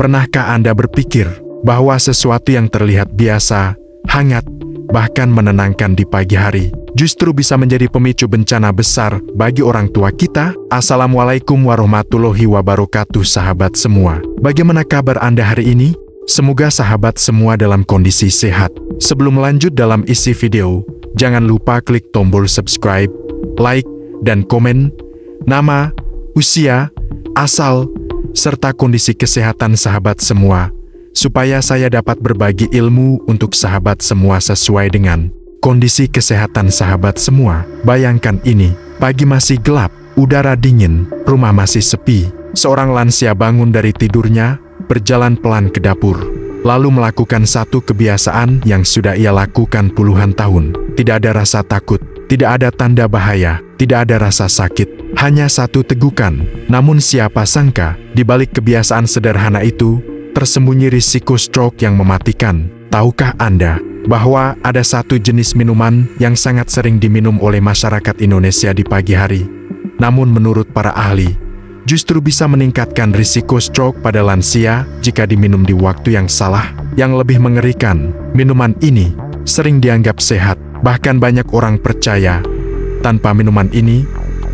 Pernahkah Anda berpikir bahwa sesuatu yang terlihat biasa, hangat, bahkan menenangkan di pagi hari, justru bisa menjadi pemicu bencana besar bagi orang tua kita? Assalamualaikum warahmatullahi wabarakatuh sahabat semua. Bagaimana kabar Anda hari ini? Semoga sahabat semua dalam kondisi sehat. Sebelum lanjut dalam isi video, jangan lupa klik tombol subscribe, like, dan komen, nama, usia, asal, serta kondisi kesehatan sahabat semua, supaya saya dapat berbagi ilmu untuk sahabat semua sesuai dengan kondisi kesehatan sahabat semua. Bayangkan ini, pagi masih gelap, udara dingin, rumah masih sepi. Seorang lansia bangun dari tidurnya, berjalan pelan ke dapur, lalu melakukan satu kebiasaan yang sudah ia lakukan puluhan tahun. Tidak ada rasa takut, tidak ada tanda bahaya, tidak ada rasa sakit, hanya satu tegukan. Namun siapa sangka, di balik kebiasaan sederhana itu, tersembunyi risiko stroke yang mematikan. Tahukah Anda bahwa ada satu jenis minuman yang sangat sering diminum oleh masyarakat Indonesia di pagi hari, namun menurut para ahli, justru bisa meningkatkan risiko stroke pada lansia jika diminum di waktu yang salah. Yang lebih mengerikan, minuman ini sering dianggap sehat, bahkan banyak orang percaya tanpa minuman ini,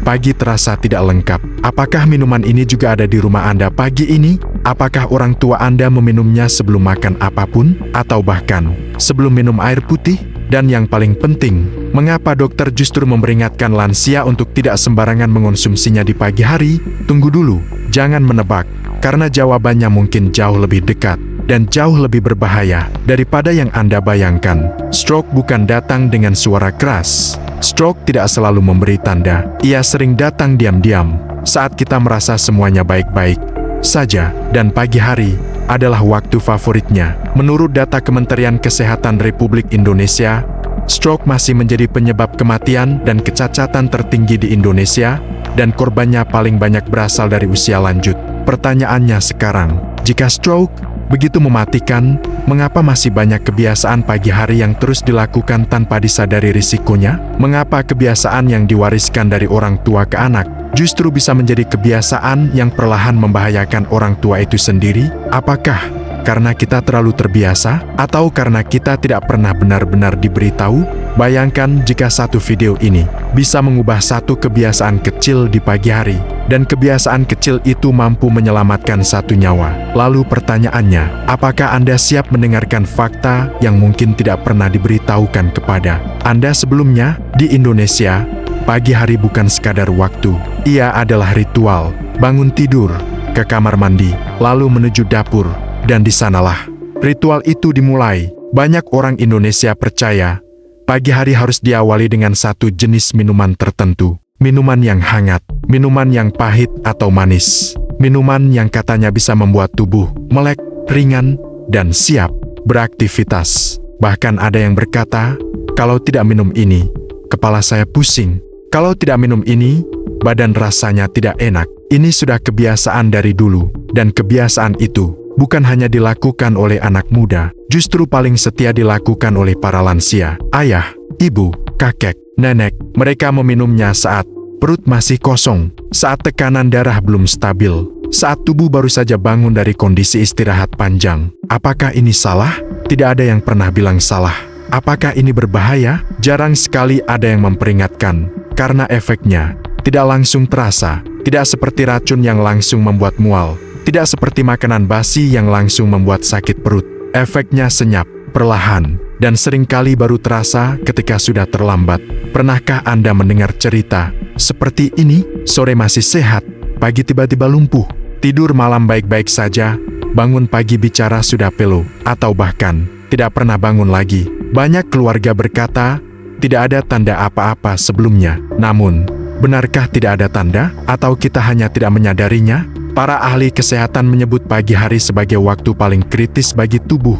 pagi terasa tidak lengkap. Apakah minuman ini juga ada di rumah Anda pagi ini? Apakah orang tua Anda meminumnya sebelum makan apapun, atau bahkan sebelum minum air putih? Dan yang paling penting, mengapa dokter justru memperingatkan lansia untuk tidak sembarangan mengonsumsinya di pagi hari? Tunggu dulu, jangan menebak, karena jawabannya mungkin jauh lebih dekat dan jauh lebih berbahaya daripada yang Anda bayangkan. Stroke bukan datang dengan suara keras. Stroke tidak selalu memberi tanda. Ia sering datang diam-diam saat kita merasa semuanya baik-baik saja, dan pagi hari adalah waktu favoritnya. Menurut data Kementerian Kesehatan Republik Indonesia, stroke masih menjadi penyebab kematian dan kecacatan tertinggi di Indonesia, dan korbannya paling banyak berasal dari usia lanjut. Pertanyaannya sekarang, jika stroke begitu mematikan, mengapa masih banyak kebiasaan pagi hari yang terus dilakukan tanpa disadari risikonya? Mengapa kebiasaan yang diwariskan dari orang tua ke anak justru bisa menjadi kebiasaan yang perlahan membahayakan orang tua itu sendiri? Apakah karena kita terlalu terbiasa, atau karena kita tidak pernah benar-benar diberitahu? Bayangkan jika satu video ini bisa mengubah satu kebiasaan kecil di pagi hari, dan kebiasaan kecil itu mampu menyelamatkan satu nyawa. Lalu pertanyaannya, apakah Anda siap mendengarkan fakta yang mungkin tidak pernah diberitahukan kepada Anda sebelumnya? Di Indonesia, pagi hari bukan sekadar waktu, ia adalah ritual. Bangun tidur, ke kamar mandi, lalu menuju dapur, dan di sanalah ritual itu dimulai. Banyak orang Indonesia percaya pagi hari harus diawali dengan satu jenis minuman tertentu. Minuman yang hangat, minuman yang pahit atau manis, minuman yang katanya bisa membuat tubuh melek, ringan, dan siap beraktivitas. Bahkan ada yang berkata, kalau tidak minum ini, kepala saya pusing. Kalau tidak minum ini, badan rasanya tidak enak. Ini sudah kebiasaan dari dulu, dan kebiasaan itu bukan hanya dilakukan oleh anak muda, justru paling setia dilakukan oleh para lansia. Ayah, ibu, kakek, nenek, mereka meminumnya saat perut masih kosong, saat tekanan darah belum stabil, saat tubuh baru saja bangun dari kondisi istirahat panjang. Apakah ini salah? Tidak ada yang pernah bilang salah. Apakah ini berbahaya? Jarang sekali ada yang memperingatkan, karena efeknya tidak langsung terasa, tidak seperti racun yang langsung membuat mual, tidak seperti makanan basi yang langsung membuat sakit perut. Efeknya senyap, perlahan, dan seringkali baru terasa ketika sudah terlambat. Pernahkah Anda mendengar cerita seperti ini? Sore masih sehat, pagi tiba-tiba lumpuh. Tidur malam baik-baik saja, bangun pagi bicara sudah peluh, atau bahkan tidak pernah bangun lagi. Banyak keluarga berkata, tidak ada tanda apa-apa sebelumnya. Namun, benarkah tidak ada tanda? Atau kita hanya tidak menyadarinya? Para ahli kesehatan menyebut pagi hari sebagai waktu paling kritis bagi tubuh,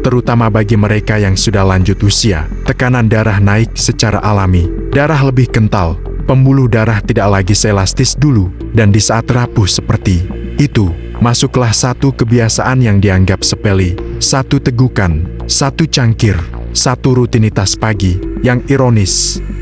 terutama bagi mereka yang sudah lanjut usia. Tekanan darah naik secara alami, darah lebih kental, pembuluh darah tidak lagi seelastis dulu, dan di saat rapuh seperti itu, masuklah satu kebiasaan yang dianggap sepele, satu tegukan, satu cangkir, satu rutinitas pagi. Yang ironis,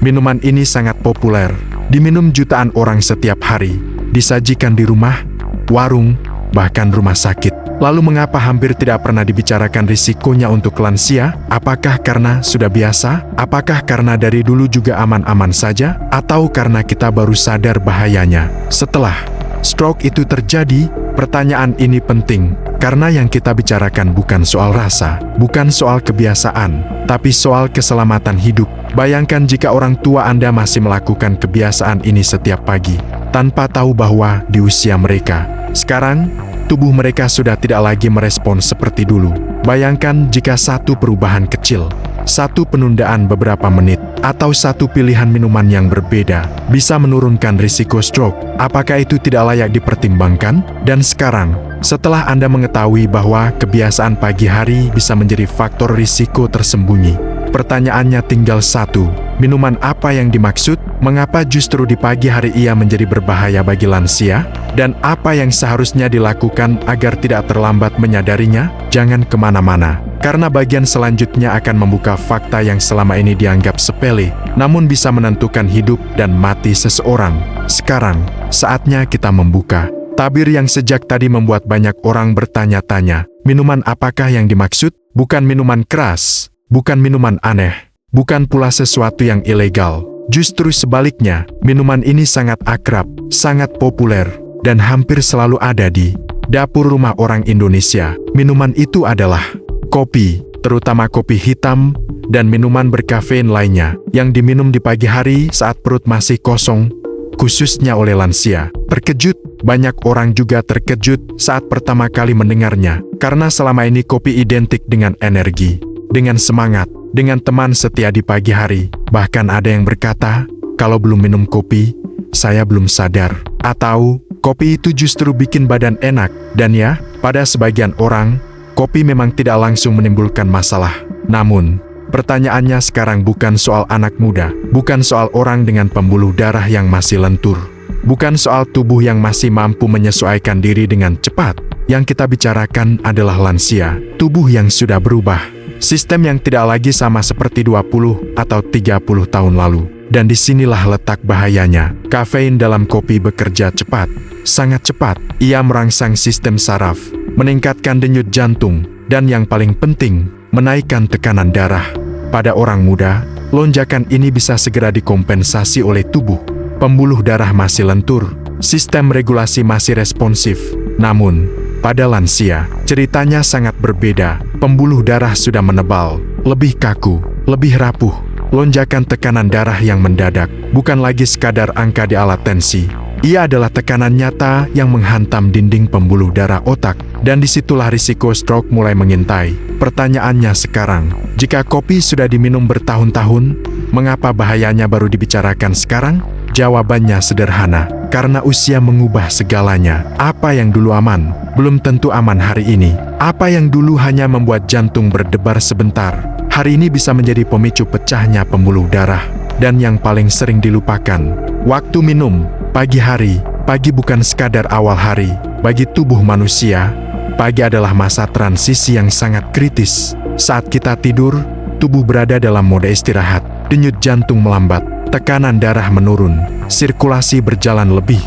minuman ini sangat populer, diminum jutaan orang setiap hari, disajikan di rumah, warung, bahkan rumah sakit. Lalu mengapa hampir tidak pernah dibicarakan risikonya untuk lansia? Apakah karena sudah biasa? Apakah karena dari dulu juga aman-aman saja? Atau karena kita baru sadar bahayanya setelah stroke itu terjadi? Pertanyaan ini penting, karena yang kita bicarakan bukan soal rasa, bukan soal kebiasaan, tapi soal keselamatan hidup. Bayangkan jika orang tua Anda masih melakukan kebiasaan ini setiap pagi, tanpa tahu bahwa di usia mereka sekarang, tubuh mereka sudah tidak lagi merespon seperti dulu. Bayangkan jika satu perubahan kecil, satu penundaan beberapa menit, atau satu pilihan minuman yang berbeda, bisa menurunkan risiko stroke. Apakah itu tidak layak dipertimbangkan? Dan sekarang, setelah Anda mengetahui bahwa kebiasaan pagi hari bisa menjadi faktor risiko tersembunyi, pertanyaannya tinggal satu, minuman apa yang dimaksud? Mengapa justru di pagi hari ia menjadi berbahaya bagi lansia? Dan apa yang seharusnya dilakukan agar tidak terlambat menyadarinya? Jangan kemana-mana, karena bagian selanjutnya akan membuka fakta yang selama ini dianggap sepele, namun bisa menentukan hidup dan mati seseorang. Sekarang, saatnya kita membuka tabir yang sejak tadi membuat banyak orang bertanya-tanya. Minuman apakah yang dimaksud? Bukan minuman keras, bukan minuman aneh, bukan pula sesuatu yang ilegal. Justru sebaliknya, minuman ini sangat akrab, sangat populer, dan hampir selalu ada di dapur rumah orang Indonesia. Minuman itu adalah kopi, terutama kopi hitam, dan minuman berkafein lainnya, yang diminum di pagi hari saat perut masih kosong, khususnya oleh lansia. Terkejut, banyak orang juga terkejut saat pertama kali mendengarnya, karena selama ini kopi identik dengan energi, dengan semangat, dengan teman setia di pagi hari. Bahkan ada yang berkata, kalau belum minum kopi, saya belum sadar. Atau, kopi itu justru bikin badan enak. Dan ya, pada sebagian orang, kopi memang tidak langsung menimbulkan masalah. Namun, pertanyaannya sekarang bukan soal anak muda, bukan soal orang dengan pembuluh darah yang masih lentur, bukan soal tubuh yang masih mampu menyesuaikan diri dengan cepat. Yang kita bicarakan adalah lansia, tubuh yang sudah berubah. Sistem yang tidak lagi sama seperti 20 atau 30 tahun lalu. Dan disinilah letak bahayanya. Kafein dalam kopi bekerja cepat, sangat cepat. Ia merangsang sistem saraf, meningkatkan denyut jantung, dan yang paling penting, menaikkan tekanan darah. Pada orang muda, lonjakan ini bisa segera dikompensasi oleh tubuh. Pembuluh darah masih lentur, sistem regulasi masih responsif. Namun, pada lansia, ceritanya sangat berbeda. Pembuluh darah sudah menebal, lebih kaku, lebih rapuh. Lonjakan tekanan darah yang mendadak bukan lagi sekadar angka di alat tensi. Ia adalah tekanan nyata yang menghantam dinding pembuluh darah otak. Dan disitulah risiko stroke mulai mengintai. Pertanyaannya sekarang, jika kopi sudah diminum bertahun-tahun, mengapa bahayanya baru dibicarakan sekarang? Jawabannya sederhana, karena usia mengubah segalanya. Apa yang dulu aman, belum tentu aman hari ini. Apa yang dulu hanya membuat jantung berdebar sebentar, hari ini bisa menjadi pemicu pecahnya pembuluh darah. Dan yang paling sering dilupakan, waktu minum, pagi hari. Pagi bukan sekadar awal hari. Bagi tubuh manusia, pagi adalah masa transisi yang sangat kritis. Saat kita tidur, tubuh berada dalam mode istirahat. Denyut jantung melambat, tekanan darah menurun, sirkulasi berjalan lebih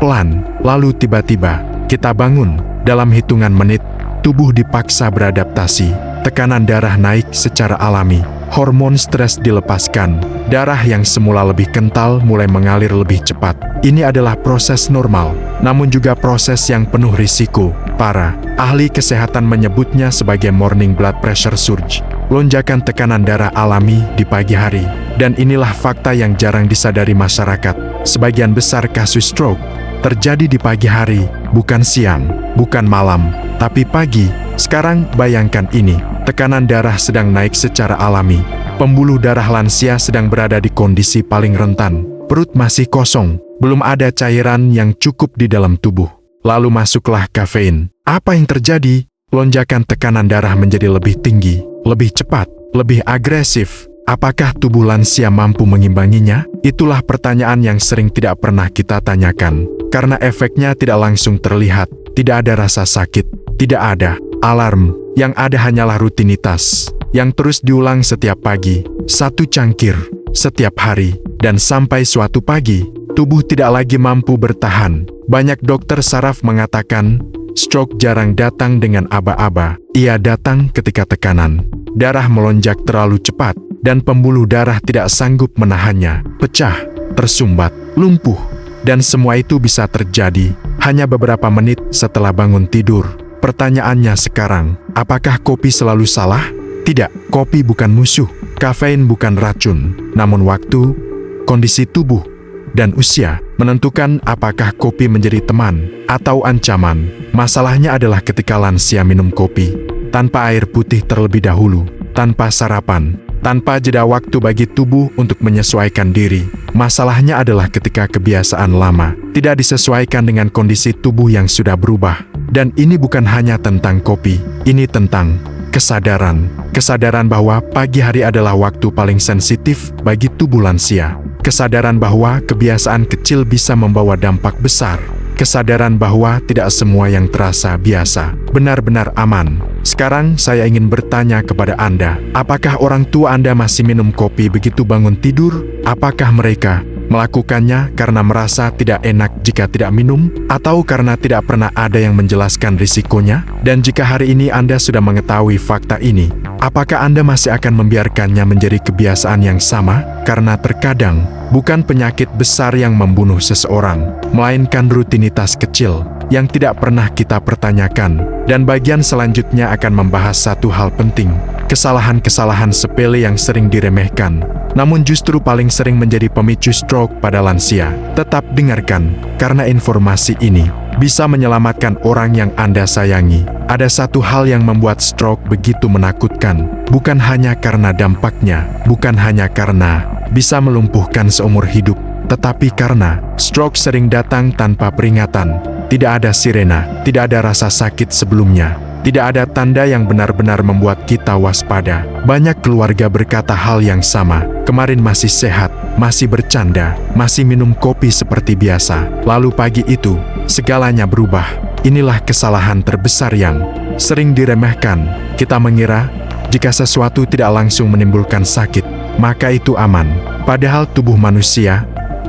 pelan. Lalu tiba-tiba, kita bangun. Dalam hitungan menit, tubuh dipaksa beradaptasi. Tekanan darah naik secara alami. Hormon stres dilepaskan. Darah yang semula lebih kental mulai mengalir lebih cepat. Ini adalah proses normal, namun juga proses yang penuh risiko. Para ahli kesehatan menyebutnya sebagai morning blood pressure surge. Lonjakan tekanan darah alami di pagi hari. Dan inilah fakta yang jarang disadari masyarakat. Sebagian besar kasus stroke terjadi di pagi hari, bukan siang, bukan malam, tapi pagi. Sekarang bayangkan ini, tekanan darah sedang naik secara alami. Pembuluh darah lansia sedang berada di kondisi paling rentan. Perut masih kosong, belum ada cairan yang cukup di dalam tubuh. Lalu masuklah kafein. Apa yang terjadi? Lonjakan tekanan darah menjadi lebih tinggi, lebih cepat, lebih agresif. Apakah tubuh lansia mampu mengimbanginya? Itulah pertanyaan yang sering tidak pernah kita tanyakan. Karena efeknya tidak langsung terlihat, tidak ada rasa sakit, tidak ada alarm. Yang ada hanyalah rutinitas, yang terus diulang setiap pagi, satu cangkir, setiap hari. Dan sampai suatu pagi, tubuh tidak lagi mampu bertahan. Banyak dokter saraf mengatakan, Stroke jarang datang dengan aba-aba. Ia datang ketika tekanan darah melonjak terlalu cepat, dan pembuluh darah tidak sanggup menahannya, pecah, tersumbat, lumpuh. Dan semua itu bisa terjadi hanya beberapa menit setelah bangun tidur. Pertanyaannya sekarang, apakah kopi selalu salah? Tidak, kopi bukan musuh, kafein bukan racun, namun waktu, kondisi tubuh, dan usia menentukan apakah kopi menjadi teman atau ancaman. Masalahnya adalah ketika lansia minum kopi tanpa air putih terlebih dahulu, tanpa sarapan, tanpa jeda waktu bagi tubuh untuk menyesuaikan diri. Masalahnya adalah ketika kebiasaan lama tidak disesuaikan dengan kondisi tubuh yang sudah berubah. Dan ini bukan hanya tentang kopi, ini tentang kesadaran. Kesadaran bahwa pagi hari adalah waktu paling sensitif bagi tubuh lansia. Kesadaran bahwa kebiasaan kecil bisa membawa dampak besar. Kesadaran bahwa tidak semua yang terasa biasa benar-benar aman. Sekarang saya ingin bertanya kepada Anda, apakah orang tua Anda masih minum kopi begitu bangun tidur? Apakah mereka melakukannya karena merasa tidak enak jika tidak minum, atau karena tidak pernah ada yang menjelaskan risikonya? Dan jika hari ini Anda sudah mengetahui fakta ini, apakah Anda masih akan membiarkannya menjadi kebiasaan yang sama? Karena terkadang, bukan penyakit besar yang membunuh seseorang, melainkan rutinitas kecil yang tidak pernah kita pertanyakan. Dan bagian selanjutnya akan membahas satu hal penting, kesalahan-kesalahan sepele yang sering diremehkan, namun justru paling sering menjadi pemicu stroke pada lansia. Tetap dengarkan, karena informasi ini bisa menyelamatkan orang yang Anda sayangi. Ada satu hal yang membuat stroke begitu menakutkan, bukan hanya karena dampaknya, bukan hanya karena bisa melumpuhkan seumur hidup, tetapi karena stroke sering datang tanpa peringatan. Tidak ada sirena, tidak ada rasa sakit sebelumnya, tidak ada tanda yang benar-benar membuat kita waspada. Banyak keluarga berkata hal yang sama, kemarin masih sehat, masih bercanda, masih minum kopi seperti biasa. Lalu pagi itu, segalanya berubah. Inilah kesalahan terbesar yang sering diremehkan. Kita mengira, jika sesuatu tidak langsung menimbulkan sakit, maka itu aman. Padahal tubuh manusia,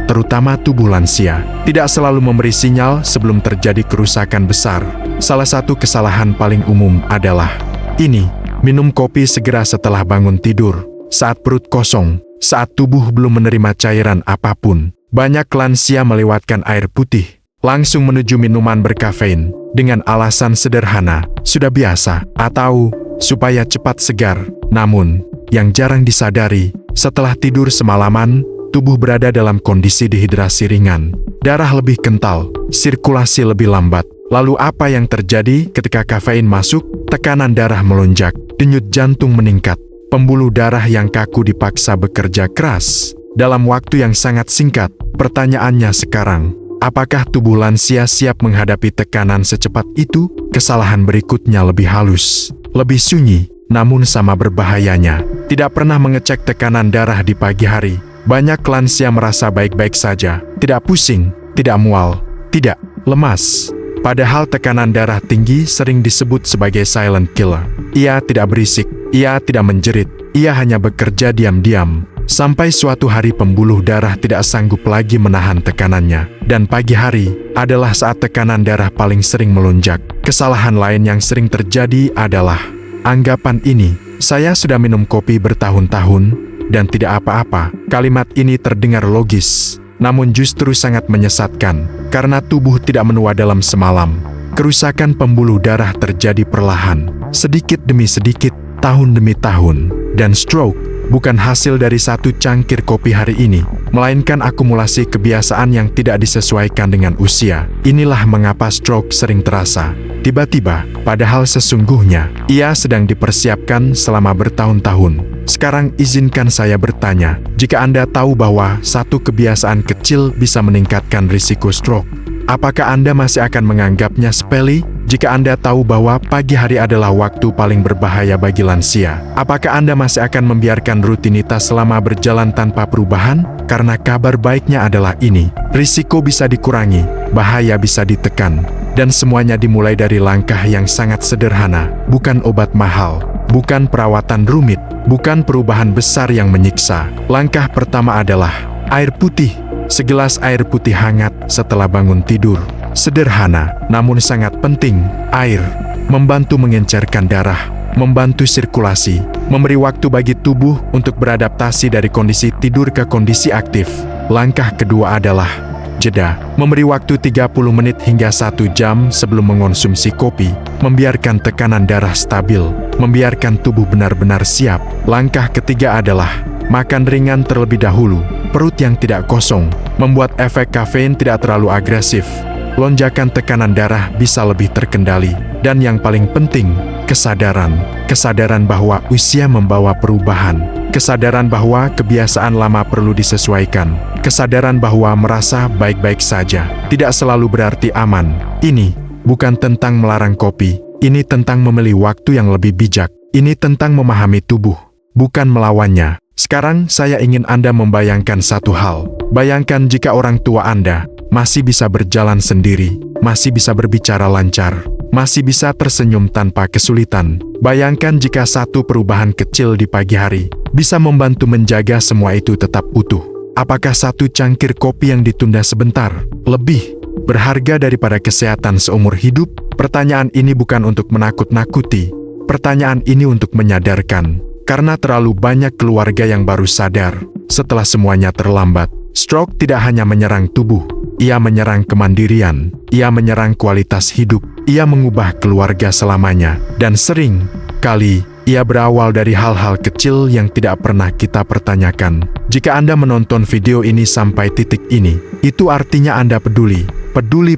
terutama tubuh lansia, tidak selalu memberi sinyal sebelum terjadi kerusakan besar. Salah satu kesalahan paling umum adalah ini, minum kopi segera setelah bangun tidur, saat perut kosong, saat tubuh belum menerima cairan apapun. Banyak lansia melewatkan air putih, langsung menuju minuman berkafein, dengan alasan sederhana, sudah biasa, atau supaya cepat segar. Namun, yang jarang disadari, setelah tidur semalaman, tubuh berada dalam kondisi dehidrasi ringan, darah lebih kental, sirkulasi lebih lambat. Lalu apa yang terjadi ketika kafein masuk? Tekanan darah melonjak, denyut jantung meningkat, pembuluh darah yang kaku dipaksa bekerja keras. Dalam waktu yang sangat singkat, pertanyaannya sekarang, apakah tubuh lansia siap menghadapi tekanan secepat itu? Kesalahan berikutnya lebih halus, lebih sunyi, namun sama berbahayanya. Tidak pernah mengecek tekanan darah di pagi hari. Banyak lansia merasa baik-baik saja, tidak pusing, tidak mual, tidak lemas. Padahal tekanan darah tinggi sering disebut sebagai silent killer. Ia tidak berisik, ia tidak menjerit, ia hanya bekerja diam-diam. Sampai suatu hari pembuluh darah tidak sanggup lagi menahan tekanannya. Dan pagi hari adalah saat tekanan darah paling sering melonjak. Kesalahan lain yang sering terjadi adalah anggapan ini, saya sudah minum kopi bertahun-tahun, dan tidak apa-apa. Kalimat ini terdengar logis, namun justru sangat menyesatkan, karena tubuh tidak menua dalam semalam. Kerusakan pembuluh darah terjadi perlahan, sedikit demi sedikit, tahun demi tahun. Dan stroke bukan hasil dari satu cangkir kopi hari ini, melainkan akumulasi kebiasaan yang tidak disesuaikan dengan usia. Inilah mengapa stroke sering terasa tiba-tiba, padahal sesungguhnya ia sedang dipersiapkan selama bertahun-tahun. Sekarang izinkan saya bertanya, jika Anda tahu bahwa satu kebiasaan kecil bisa meningkatkan risiko stroke, apakah Anda masih akan menganggapnya sepele? Jika Anda tahu bahwa pagi hari adalah waktu paling berbahaya bagi lansia, apakah Anda masih akan membiarkan rutinitas selama berjalan tanpa perubahan? Karena kabar baiknya adalah ini, risiko bisa dikurangi, bahaya bisa ditekan, dan semuanya dimulai dari langkah yang sangat sederhana, bukan obat mahal, bukan perawatan rumit, bukan perubahan besar yang menyiksa. Langkah pertama adalah air putih. Segelas air putih hangat setelah bangun tidur. Sederhana, namun sangat penting. Air membantu mengencerkan darah, membantu sirkulasi, memberi waktu bagi tubuh untuk beradaptasi dari kondisi tidur ke kondisi aktif. Langkah kedua adalah jeda, memberi waktu 30 menit hingga 1 jam sebelum mengonsumsi kopi, membiarkan tekanan darah stabil, membiarkan tubuh benar-benar siap. Langkah ketiga adalah makan ringan terlebih dahulu, perut yang tidak kosong, membuat efek kafein tidak terlalu agresif. Lonjakan tekanan darah bisa lebih terkendali. Dan yang paling penting, kesadaran bahwa usia membawa perubahan, kesadaran bahwa kebiasaan lama perlu disesuaikan, kesadaran bahwa merasa baik-baik saja tidak selalu berarti aman. Ini bukan tentang melarang kopi, ini tentang memilih waktu yang lebih bijak, ini tentang memahami tubuh, bukan melawannya. Sekarang saya ingin Anda membayangkan satu hal. Bayangkan jika orang tua Anda masih bisa berjalan sendiri, masih bisa berbicara lancar, masih bisa tersenyum tanpa kesulitan. Bayangkan jika satu perubahan kecil di pagi hari bisa membantu menjaga semua itu tetap utuh. Apakah satu cangkir kopi yang ditunda sebentar lebih berharga daripada kesehatan seumur hidup? Pertanyaan ini bukan untuk menakut-nakuti. Pertanyaan ini untuk menyadarkan. Karena terlalu banyak keluarga yang baru sadar setelah semuanya terlambat. Stroke tidak hanya menyerang tubuh, ia menyerang kemandirian, ia menyerang kualitas hidup, ia mengubah keluarga selamanya, dan sering kali ia berawal dari hal-hal kecil yang tidak pernah kita pertanyakan. Jika Anda menonton video ini sampai titik ini, itu artinya Anda peduli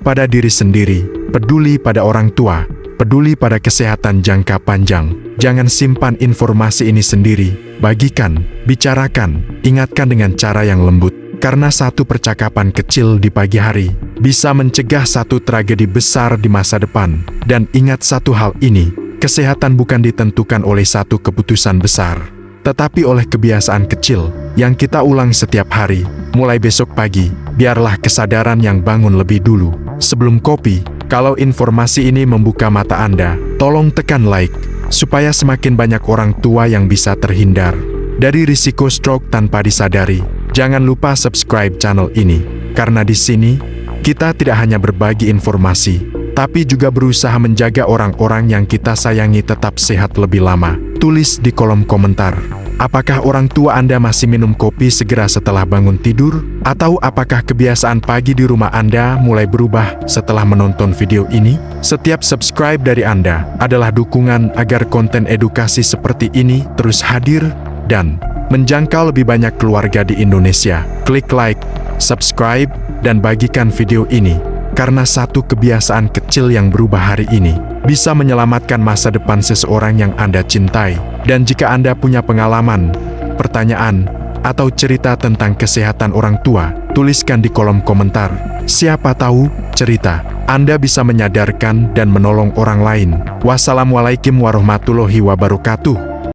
pada diri sendiri, peduli pada orang tua, peduli pada kesehatan jangka panjang. Jangan simpan informasi ini sendiri, bagikan, bicarakan, ingatkan dengan cara yang lembut. Karena satu percakapan kecil di pagi hari bisa mencegah satu tragedi besar di masa depan. Dan ingat satu hal ini, kesehatan bukan ditentukan oleh satu keputusan besar, tetapi oleh kebiasaan kecil yang kita ulang setiap hari. Mulai besok pagi, biarlah kesadaran yang bangun lebih dulu. Sebelum kopi, kalau informasi ini membuka mata Anda, tolong tekan like, supaya semakin banyak orang tua yang bisa terhindar dari risiko stroke tanpa disadari. Jangan lupa subscribe channel ini, karena di sini kita tidak hanya berbagi informasi, tapi juga berusaha menjaga orang-orang yang kita sayangi tetap sehat lebih lama. Tulis di kolom komentar, apakah orang tua Anda masih minum kopi segera setelah bangun tidur? Atau apakah kebiasaan pagi di rumah Anda mulai berubah setelah menonton video ini? Setiap subscribe dari Anda adalah dukungan agar konten edukasi seperti ini terus hadir dan menjangkau lebih banyak keluarga di Indonesia. Klik like, subscribe, dan bagikan video ini. Karena satu kebiasaan kecil yang berubah hari ini bisa menyelamatkan masa depan seseorang yang Anda cintai. Dan jika Anda punya pengalaman, pertanyaan, atau cerita tentang kesehatan orang tua, tuliskan di kolom komentar. Siapa tahu, cerita Anda bisa menyadarkan dan menolong orang lain. Wassalamualaikum warahmatullahi wabarakatuh.